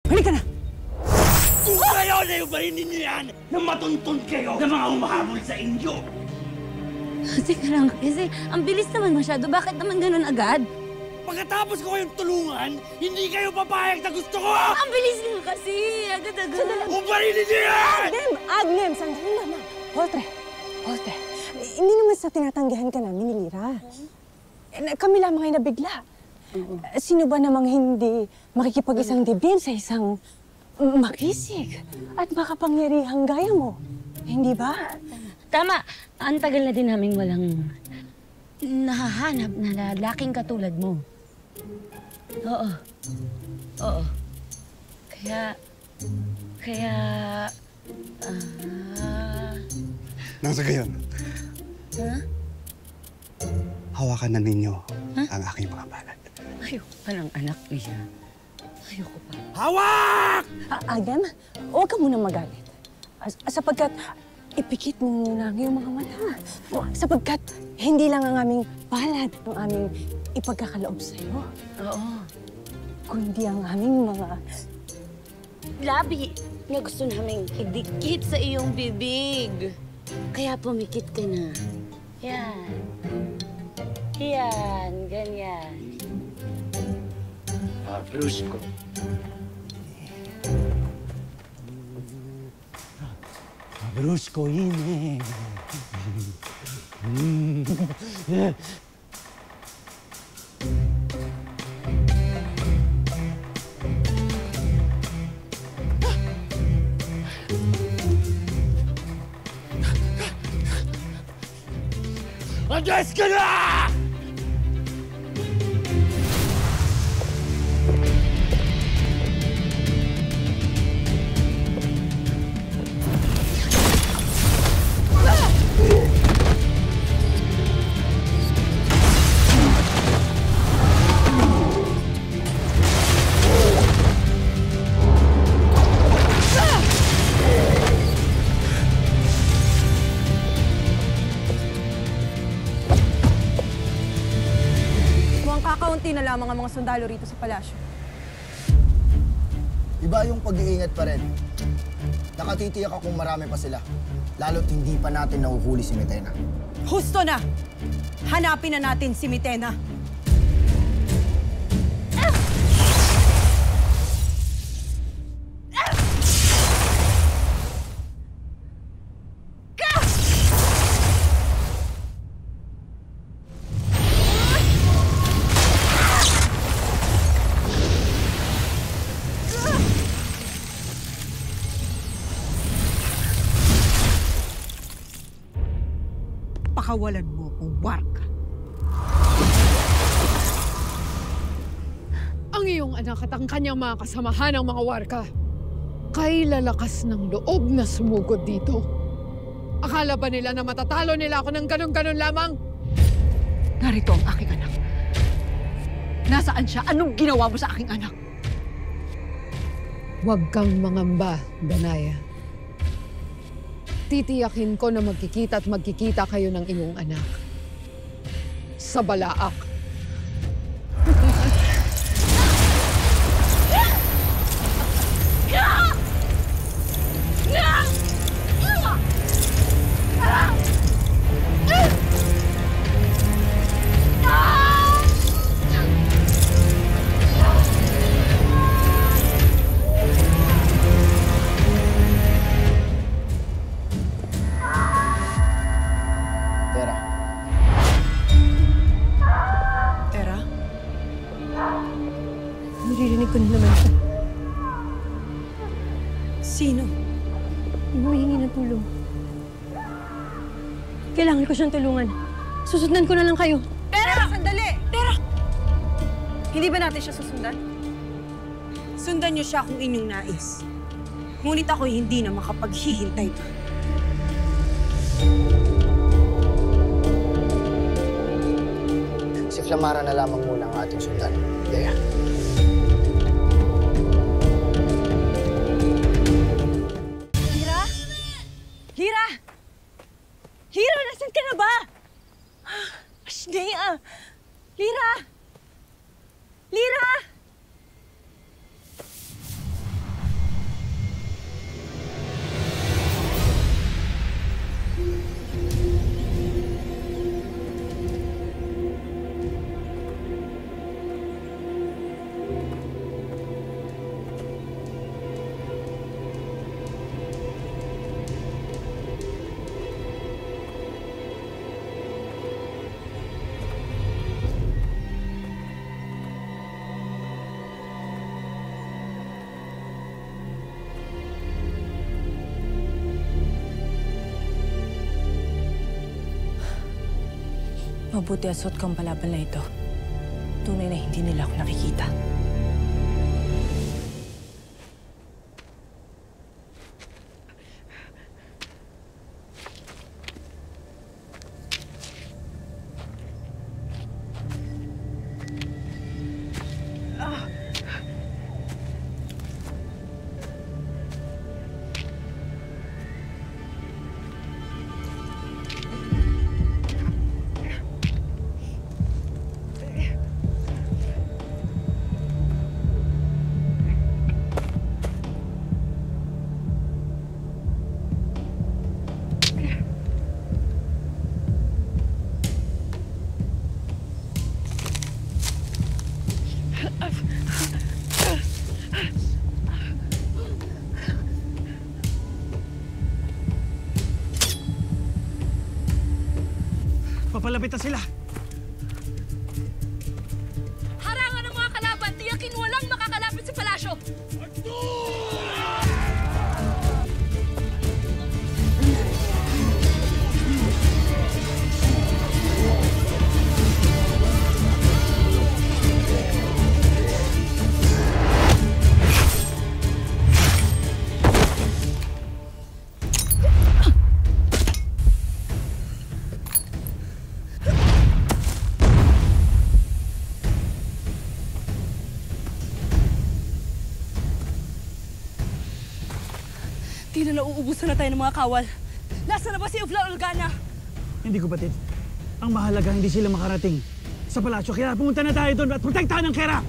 Halika na! Kung kayo na yung barinin niyo yan, na matuntun kayo na mga humahabol sa inyo! Teka lang, kasi ang bilis naman masyado. Bakit naman ganun agad? Pagkatapos ko kayong tulungan, hindi kayo papayag na gusto ko! Ang bilis nga kasi! Agad-agad! Kung barinin niyo yan! Agnem! Sandali naman! Holtre! Hindi naman sa tinatanggihan ka namin ni Lira. Kami lamang ay nabigla. Sino ba namang hindi makikipag-isang dibdib sa isang makisig at makapangyarihang gaya mo? Hindi ba? Tama. Ang tagal na din namin walang nahahanap na lalaking katulad mo. Oo. Kaya... Nang sa gayon, hawakan na ninyo ang aking mga balat. Ayoko pa ng anak niya. Ayoko pa. Hawak! Agnem, huwag ka munang magalit. Sapagkat ipikit mo muna ang iyong mga mata. Sapagkat hindi lang ang aming balat ang aming ipagkakaloob sa'yo. Oo. Kundi ang aming mga... labi na gusto naming idikit sa iyong bibig. Kaya pumikit ka na. Yan. Yan. Ganyan. Brusko. Brusko ine. Andres ka na! Kakaunti na lamang ang mga sundalo rito sa palasyo. Iba yung pag-iingat pa rin. Nakatitiyak akong marami pa sila. Lalo't hindi pa natin nahuhuli si Mitena. Husto na! Hanapin na natin si Mitena. Pakawalan mo kung warka. Ang iyong anak at ang kanyang mga kasamahan ng mga warka kay lalakas ng loob na sumugod dito. Akala ba nila na matatalo nila ako ng ganun-ganun lamang? Narito ang aking anak. Nasaan siya? Anong ginawa mo sa aking anak? Huwag kang mangamba, Danaya. Titiyakin ko na magkikita kayo ng iyong anak. Sa Balaak. Naririnig ko na naman siya. Sino? Humihingi ng tulong. Kailangan ko siyang tulungan. Susundan ko na lang kayo. Tera! Sandali! Tera! Hindi ba natin siya susundan? Sundan niyo siya kung inyong nais. Ngunit ako'y hindi na makapaghihintay pa. Si Flamara na lamang muna ang ating sundan. Dea. Lira? Lira! Lira, nasan ka na ba? Ashley, Lira! Lira! mabuti at suot kang palaban na ito. Tunay na hindi nila ako nakikita. Papalapit na sila! Harangan ng mga kalaban! Tiyakin walang makakalapit sa palasyo! Di na nauubusan na tayo ng mga kawal. Nasaan na ba si Ufla Olgana? Hindi ko batid. Ang mahalaga hindi sila makarating sa palasyo. Kaya pumunta na tayo doon at protektahan ang Kera!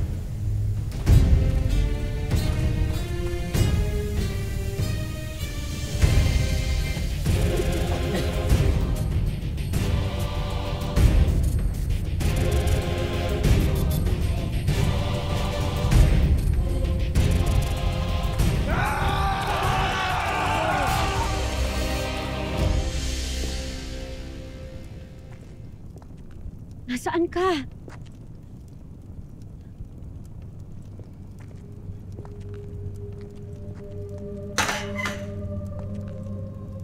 Nasaan ka?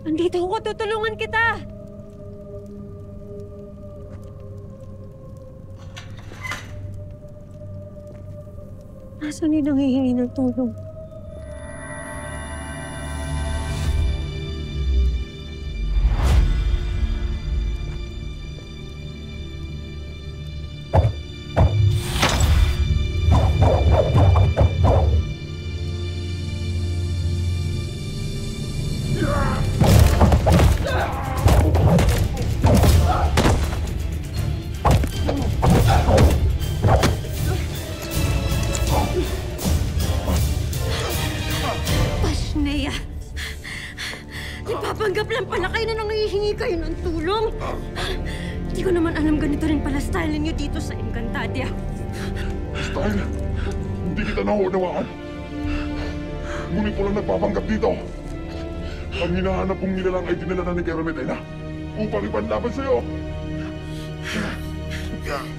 Andito ako, tutulungan kita! Nasaan yung nanghihingi ng tulong? Pasneya! Nagpapanggap lang pala kayo na nangihingi kayo ng tulong. Hindi ko naman alam ganito rin pala style niyo dito sa Encantadia. Style? Hindi kita nauunawaan. Ngunit ko lang nagpapanggap dito. Ang hinahanap kong nilalang ay dinala na ni Kera Medina upang ipanlaban sa'yo.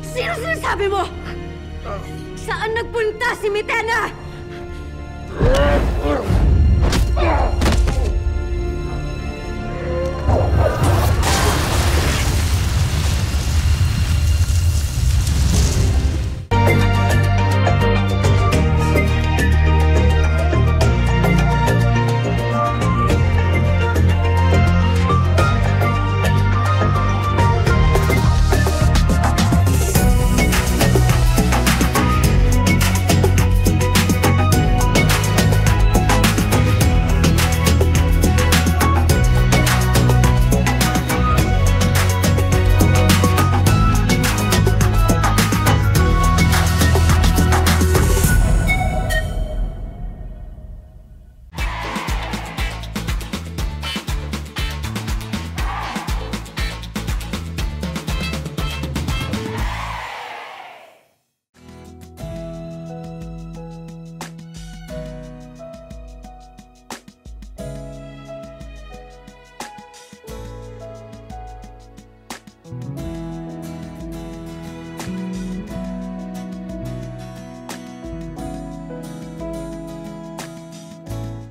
Sino sinasabi mo? Saan nagpunta si Mitena?